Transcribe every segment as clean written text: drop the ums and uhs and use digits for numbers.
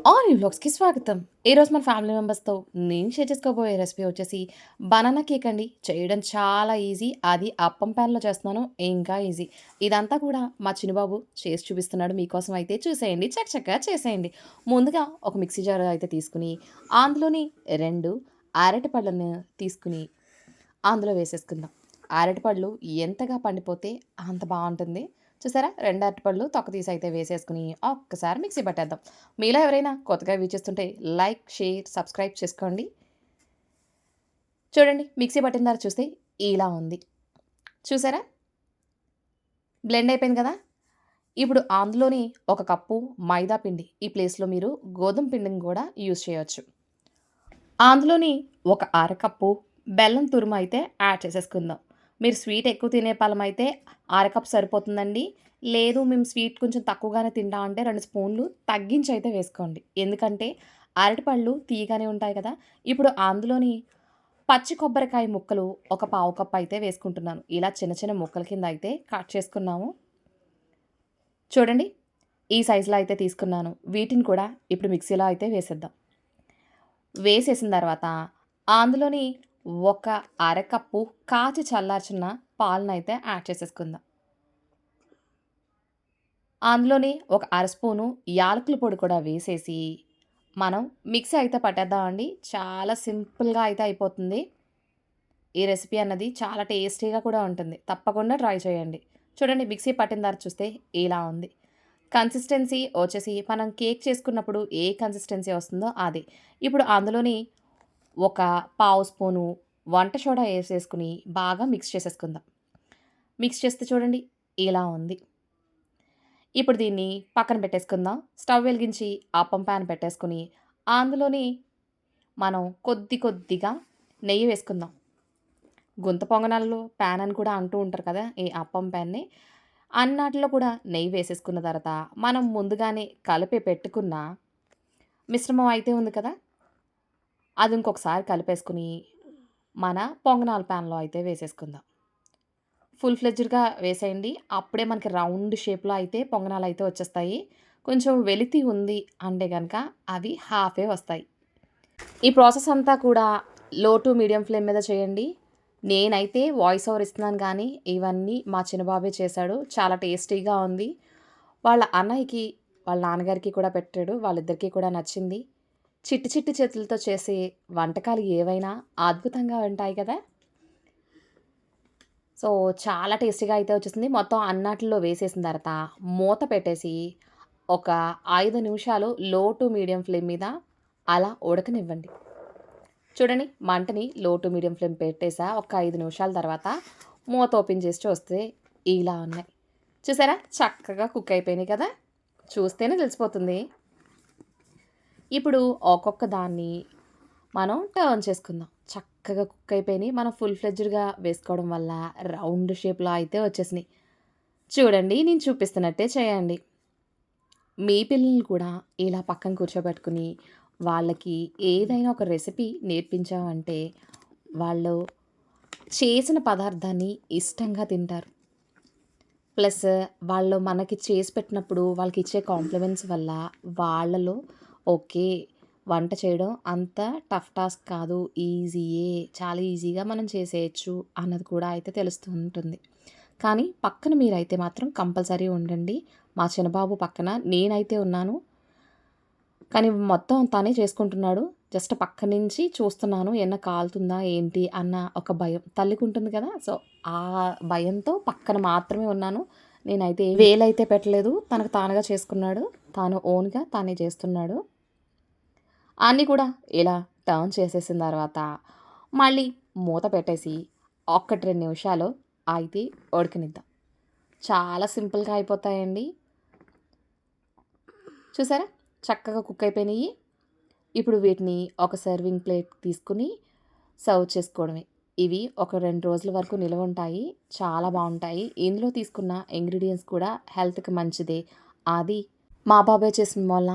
All వ్లాగ్స్‌కి స్వాగతం. ఈరోజు మన ఫ్యామిలీ మెంబర్స్‌తో నేను షేర్ చేసుకోబోయే రెసిపీ వచ్చేసి బనానా కేక్ అండి. చేయడం చాలా ఈజీ. అది అప్పం ప్యాన్‌లో చేస్తున్నాను. ఇంకా ఈజీ. ఇదంతా కూడా మా చిన్నుబాబు చేసి చూపిస్తున్నాడు. మీకోసం అయితే చూసేయండి. చకచకా చేసేయండి. ముందుగా ఒక మిక్సీ జార్ అయితే తీసుకొని, అందులోని 2 అరటిపళ్ళను తీసుకొని అందులో వేసేసుకుందాం. అరటిపళ్ళు ఎంతగా పండిపోతే అంత బావుంటుంది. చూసారా? 2 అరటిపళ్ళు తొక్క తీసి అయితే వేసేసుకొని ఒక్కసారి మిక్సీ పట్టేద్దాం. మీలో ఎవరైనా కొత్తగా వీక్షిస్తుంటే లైక్, షేర్, సబ్స్క్రైబ్ చేసుకోండి. చూడండి మిక్సీ పట్టిన తర్వాత చూస్తే ఇలా ఉంది. చూసారా? బ్లెండ్ అయిపోయింది కదా! ఇప్పుడు అందులోని ఒక కప్పు మైదా పిండి. ఈ ప్లేస్‌లో మీరు గోధుమ పిండిని కూడా యూజ్ చేయొచ్చు. అందులోని ఒక అరకప్పు బెల్లం తురుము అయితే యాడ్ చేసేసుకుందాం. మీరు స్వీట్ ఎక్కువ తినే పళమైతే అరకప్పు సరిపోతుందండి. లేదు మేము స్వీట్ కొంచెం తక్కువగానే తింటాం అంటే 2 స్పూన్లు తగ్గించి అయితే వేసుకోండి. ఎందుకంటే అరటిపళ్ళు తీయగానే ఉంటాయి కదా! ఇప్పుడు అందులోని పచ్చి కొబ్బరికాయ ముక్కలు ఒక పావు కప్ అయితే వేసుకుంటున్నాను. ఇలా చిన్న చిన్న ముక్కల కింద అయితే కట్ చేసుకున్నాము. చూడండి ఈ సైజులో అయితే తీసుకున్నాను. వీటిని కూడా ఇప్పుడు మిక్సీలో అయితే వేసేద్దాం. వేసేసిన తర్వాత అందులోని ఒక అరకప్పు కాచి చల్లార్చిన పాలనైతే యాడ్ చేసేసుకుందాం. అందులోని ఒక అర స్పూను యాలకుల పొడి కూడా వేసేసి, మనం మిక్సీ అయితే పట్టేద్దామండి. చాలా సింపుల్‌గా అయితే అయిపోతుంది. ఈ రెసిపీ అన్నది చాలా టేస్టీగా కూడా ఉంటుంది. తప్పకుండా ట్రై చేయండి. చూడండి మిక్సీ పట్టిన తర్వాత చూస్తే ఇలా ఉంది. కన్సిస్టెన్సీ వచ్చేసి మనం కేక్ చేసుకున్నప్పుడు ఏ కన్సిస్టెన్సీ వస్తుందో అది. ఇప్పుడు అందులోని ఒక పావు స్పూను వంట సోడా ఏసేసుకొని బాగా మిక్స్ చేసేసుకుందాం. మిక్స్ చేస్తే చూడండి ఇలా ఉంది. ఇప్పుడు దీన్ని పక్కన పెట్టేసుకుందాం. స్టవ్ వెలిగించి అప్పం పాన్ పెట్టేసుకొని, అందులోని మనం కొద్ది కొద్దిగా నెయ్యి వేసుకుందాం. గుంత పొంగనాల్లో పాన్ అని కూడా అంటూ ఉంటారు కదా! ఈ అప్పం పాన్‌ని. అన్నాటిలో కూడా నెయ్యి వేసేసుకున్న తర్వాత, మనం ముందుగానే కలిపి పెట్టుకున్న మిశ్రమం అయితే ఉంది కదా! అది ఇంకొకసారి కలిపేసుకొని, మన పొంగనాల పాన్‌లో అయితే వేసేసుకుందాం. ఫుల్ ఫ్లెడ్జ్డ్‌గా వేసేయండి. అప్పుడే మనకి రౌండ్ షేప్‌లో అయితే పొంగనాలైతే వచ్చేస్తాయి. కొంచెం వెలితి ఉంది అంటే గనక అవి హాఫే వస్తాయి. ఈ ప్రాసెస్ అంతా కూడా లో టు మీడియం ఫ్లేమ్ మీద చేయండి. నేనైతే వాయిస్ ఓవర్ ఇస్తున్నాను గానీ, ఇవన్నీ మా చిన్నబాబే చేశాడు. చాలా టేస్టీగా ఉంది. వాళ్ళ అన్నయ్యకి, వాళ్ళ నాన్నగారికి కూడా పెట్టాడు. వాళ్ళిద్దరికీ కూడా నచ్చింది. చిట్టి చిట్టి చేతులతో చేసే వంటకాలు ఏవైనా అద్భుతంగా ఉంటాయి కదా! సో, చాలా టేస్టీగా అయితే వచ్చేసింది. మొత్తం అన్నాటిల్లో వేసేసిన తర్వాత మూత పెట్టేసి ఒక 5 నిమిషాలు లో టు మీడియం ఫ్లేమ్ మీద అలా ఉడకనివ్వండి. చూడండి మంటని లో టు మీడియం ఫ్లేమ్ పెట్టేసా. ఒక 5 నిమిషాల తర్వాత మూత ఓపెన్ చేసి చూస్తే ఇలా ఉన్నాయి. చూసారా? చక్కగా కుక్ అయిపోయినాయి కదా! చూస్తేనే తెలిసిపోతుంది. ఇప్పుడు ఒక్కొక్క దాన్ని మనం టర్న్ చేసుకుందాం. చక్కగా కుక్ అయిపోయినాయి. మనం ఫుల్ ఫ్లెడ్జ్డ్‌గా వేసుకోవడం వల్ల రౌండ్ షేప్‌లో అయితే వచ్చేసినాయి. చూడండి నేను చూపిస్తున్నట్టే చేయండి. మీ పిల్లల్ని కూడా ఇలా పక్కన కూర్చోబెట్టుకొని, వాళ్ళకి ఏదైనా ఒక రెసిపీ నేర్పించామంటే, వాళ్ళు చేసిన పదార్థాన్ని ఇష్టంగా తింటారు. ప్లస్ వాళ్ళు మనకి చేసి పెట్టినప్పుడు వాళ్ళకిచ్చే కాంప్లిమెంట్స్ వల్ల వాళ్ళలో ఓకే. వంట చేయడం అంత టఫ్ టాస్క్ కాదు. ఈజీయే. చాలా ఈజీగా మనం చేసేయొచ్చు అన్నది కూడా అయితే తెలుస్తూ ఉంటుంది. కానీ పక్కన మీరైతే మాత్రం కంపల్సరీ ఉండండి. మా చిన్నబాబు పక్కన నేనైతే ఉన్నాను. కానీ మొత్తం తనే చేసుకుంటున్నాడు. జస్ట్ పక్క నుంచి చూస్తున్నాను. ఏమన్నా కాలుతుందా ఏంటి అన్న ఒక భయం. తల్లికుంటుంది కదా! సో, ఆ భయంతో పక్కన మాత్రమే ఉన్నాను. నేనైతే వేలైతే పెట్టలేదు. తనకు తానుగా చేసుకున్నాడు. తాను ఓన్‌గా తానే చేస్తున్నాడు. అన్నీ కూడా ఇలా టర్న్ చేసేసిన తర్వాత మళ్ళీ మూత పెట్టేసి 1, 2 నిమిషాలు అయితే ఉడకనిద్దాం. చాలా సింపుల్‌గా అయిపోతాయండి. చూసారా? చక్కగా కుక్ అయిపోయినాయి. ఇప్పుడు వీటిని ఒక సర్వింగ్ ప్లేట్ తీసుకొని సర్వ్ చేసుకోవడమే. ఇవి ఒక 2 రోజుల వరకు నిలవ ఉంటాయి. చాలా బావుంటాయి. ఇందులో తీసుకున్న ఇంగ్రీడియెంట్స్ కూడా హెల్త్‌కి మంచిదే. అది మా బాబాయ్ చేసిన వల్ల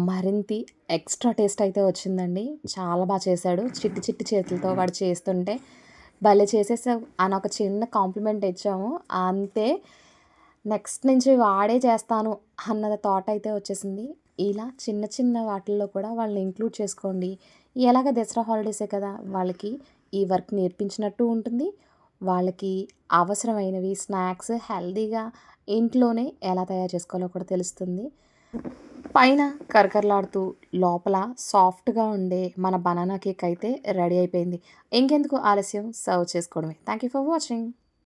మరింత ఎక్స్‌ట్రా టేస్ట్ అయితే వచ్చిందండి. చాలా చేశాడు. చిట్టి చిట్టి చేతులతో వాడు చేస్తుంటే భలే చేసేసావు అని ఒక చిన్న కాంప్లిమెంట్ ఇచ్చాము. అంతే నెక్స్ట్ నుంచి వాడే చేస్తాను అన్న థాట్ అయితే వచ్చేసింది. ఇలా చిన్న చిన్న వాటిల్లో కూడా వాళ్ళని ఇంక్లూడ్ చేసుకోండి. ఎలాగ దసరా హాలిడేసే కదా! వాళ్ళకి ఈ వర్క్ నేర్పించినట్టు ఉంటుంది. వాళ్ళకి అవసరమైనవి స్నాక్స్ హెల్తీగా ఇంట్లోనే ఎలా తయారు చేసుకోవాలో కూడా తెలుస్తుంది. పైన కరకరలాడుతూ లోపల సాఫ్ట్‌గా ఉండే మన బనానా కేక్ అయితే రెడీ అయిపోయింది. ఇంకెందుకు ఆలస్యం సర్వ్ చేసుకోవడమే. Thank you for watching.